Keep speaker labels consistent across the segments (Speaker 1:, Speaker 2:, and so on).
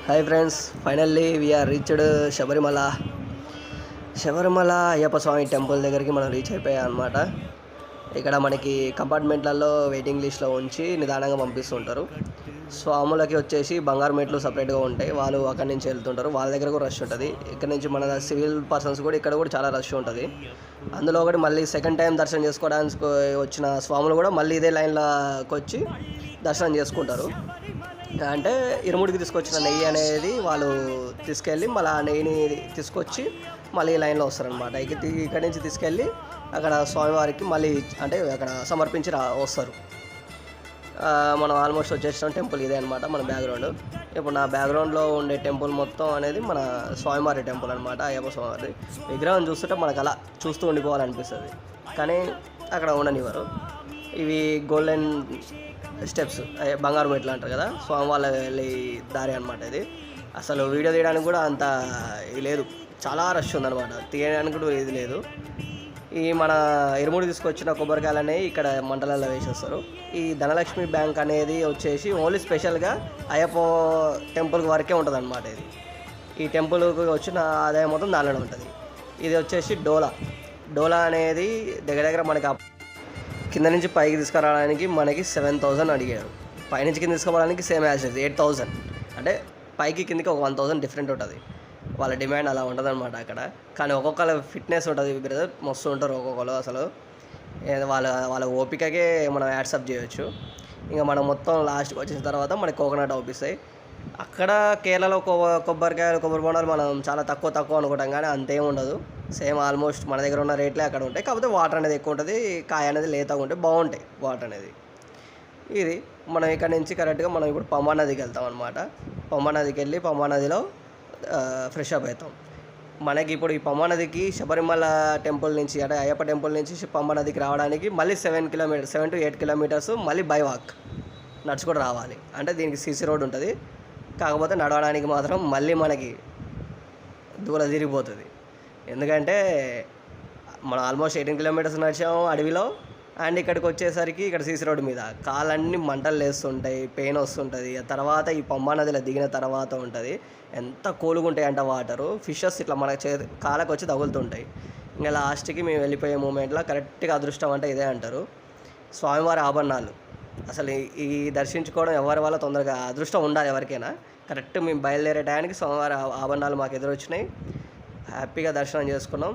Speaker 1: Hi friends, finally we are reached Sabarimala. Sabarimala Ayyappa Swamy temple దగ్గరికి మనం reach అయిపోయాం అనమాట. ఇక్కడ మనకి కంపార్ట్మెంట్లలో వెయిటింగ్ లిస్ట్లో ఉంచి నిదానంగా పంపిస్తుంటారు. స్వాములకి వచ్చేసి బంగారు మెట్లు సపరేట్గా ఉంటాయి, వాళ్ళు అక్కడి నుంచి వెళ్తుంటారు. వాళ్ళ దగ్గర కూడా రష్ ఉంటుంది. ఇక్కడ నుంచి మన సివిల్ పర్సన్స్ కూడా ఇక్కడ కూడా చాలా రష్ ఉంటుంది. అందులో ఒకటి మళ్ళీ సెకండ్ టైం దర్శనం చేసుకోవడానికి వచ్చిన స్వాములు కూడా మళ్ళీ ఇదే లైన్లోకి వచ్చి దర్శనం చేసుకుంటారు. అంటే ఇరుముడికి తీసుకొచ్చిన నెయ్యి అనేది వాళ్ళు తీసుకెళ్ళి మళ్ళీ ఆ నెయ్యిని తీసుకొచ్చి మళ్ళీ లైన్లో వస్తారనమాట. ఇక్కడి నుంచి తీసుకెళ్ళి అక్కడ స్వామివారికి మళ్ళీ అంటే అక్కడ సమర్పించి వస్తారు. మనం ఆల్మోస్ట్ వచ్చేసిన టెంపుల్ ఇదే అనమాట మన బ్యాక్గ్రౌండ్. ఇప్పుడు నా బ్యాక్గ్రౌండ్లో ఉండే టెంపుల్ మొత్తం అనేది మన స్వామివారి టెంపుల్ అనమాట. అయ్యప్ప స్వామివారి విగ్రహం చూస్తుంటే మనకు అలా చూస్తూ ఉండిపోవాలనిపిస్తుంది, కానీ అక్కడ ఉండనివ్వరు. ఇవి గోల్డెన్ స్టెప్స్, బంగారు మెట్లు అంటారు కదా, స్వామివాళ్ళ వెళ్ళి దారి అనమాట. ఇది అసలు వీడియో తీయడానికి కూడా అంత ఇది లేదు, చాలా రష్ ఉందన్నమాట. తీయడానికి కూడా ఇది లేదు. ఈ మన ఇరుముడి తీసుకొచ్చిన కొబ్బరికాయలు అనేవి ఇక్కడ మంటలలో వేసేస్తారు. ఈ ధనలక్ష్మి బ్యాంక్ అనేది వచ్చేసి ఓన్లీ స్పెషల్గా అయ్యప్ప టెంపుల్ వరకే ఉంటుంది అనమాట. ఈ టెంపుల్కి వచ్చిన ఆదాయం మొత్తం దానిలో ఉంటుంది. ఇది వచ్చేసి డోలా అనేది దగ్గర దగ్గర మనకి కింద నుంచి పైకి తీసుకురావడానికి మనకి 7,000 అడిగారు. పైనుంచి కింద తీసుకోవడానికి సేమ్ యాజ్ 8,000. అంటే పైకి కిందకి ఒక 1,000 డిఫరెంట్ ఉంటుంది. వాళ్ళ డిమాండ్ అలా ఉంటుంది అనమాట అక్కడ. కానీ ఒక్కొక్కళ్ళ ఫిట్నెస్ ఉంటుంది బ్రదర్, మస్తు ఉంటారు ఒక్కొక్కరు. అసలు వాళ్ళ ఓపికకే మనం యాడ్సప్ చేయొచ్చు. ఇంకా మనం మొత్తం లాస్ట్కి వచ్చిన తర్వాత మనకి కోకోనట్ అవుపిస్తాయి. అక్కడ కేరళలో కొబ్బరి బొండాలు మనం చాలా తక్కువ అనుకుంటాం, కానీ అంతేం ఉండదు. సేమ్ ఆల్మోస్ట్ మన దగ్గర ఉన్న రేట్లే అక్కడ ఉంటాయి. కాకపోతే వాటర్ అనేది ఎక్కువ ఉంటుంది, కాయ అనేది లేతగా ఉంటాయి, బాగుంటాయి వాటర్ అనేది. ఇది మనం ఇక్కడ నుంచి కరెక్ట్గా మనం ఇప్పుడు పంబా నదికి వెళ్తాం అనమాట. పంబా నదికి వెళ్ళి పంబా నదిలో ఫ్రెష్ అప్ అవుతాం. మనకి ఇప్పుడు ఈ పంబా నదికి శబరిమల టెంపుల్ నుంచి అంటే అయ్యప్ప టెంపుల్ నుంచి పంబా నదికి రావడానికి మళ్ళీ 7 to 8 కిలోమీటర్స్ మళ్ళీ బై వాక్ నడుచుకొని రావాలి. అంటే దీనికి సీసీ రోడ్ ఉంటుంది, కాకపోతే నడవడానికి మాత్రం మళ్ళీ మనకి దూరం తిరిగిపోతుంది. ఎందుకంటే మనం ఆల్మోస్ట్ 18 కిలోమీటర్స్ నడిచాము అడవిలో, అండ్ ఇక్కడికి వచ్చేసరికి ఇక్కడ సీసీ రోడ్డు మీద కాళ్ళన్నీ మంటలు లేస్తుంటాయి, పెయిన్ వస్తుంటుంది. ఆ తర్వాత ఈ పంబా నదిలో దిగిన తర్వాత ఉంటుంది ఎంత కూల్గా ఉంటాయి అంటే వాటరు, ఫిషెస్ ఇట్లా మన కాళ్ళకు వచ్చి తగులుతుంటాయి. ఇంకా లాస్ట్కి మేము వెళ్ళిపోయే మూమెంట్లో కరెక్ట్గా అదృష్టం అంటే ఇదే అంటారు, స్వామివారి ఆభరణాలు. అసలు ఈ దర్శించుకోవడం ఎవరి వల్ల తొందరగా అదృష్టం ఉండాలి ఎవరికైనా. కరెక్ట్ మేము బయలుదేరే టయానికి స్వామివారి ఆభరణాలు మాకు ఎదురొచ్చినాయి. హ్యాపీగా దర్శనం చేసుకున్నాం,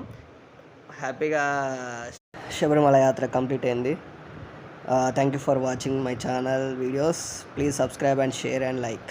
Speaker 1: హ్యాపీగా శబరిమల యాత్ర కంప్లీట్ అయింది. Thank you for watching my channel videos. Please subscribe and share and like.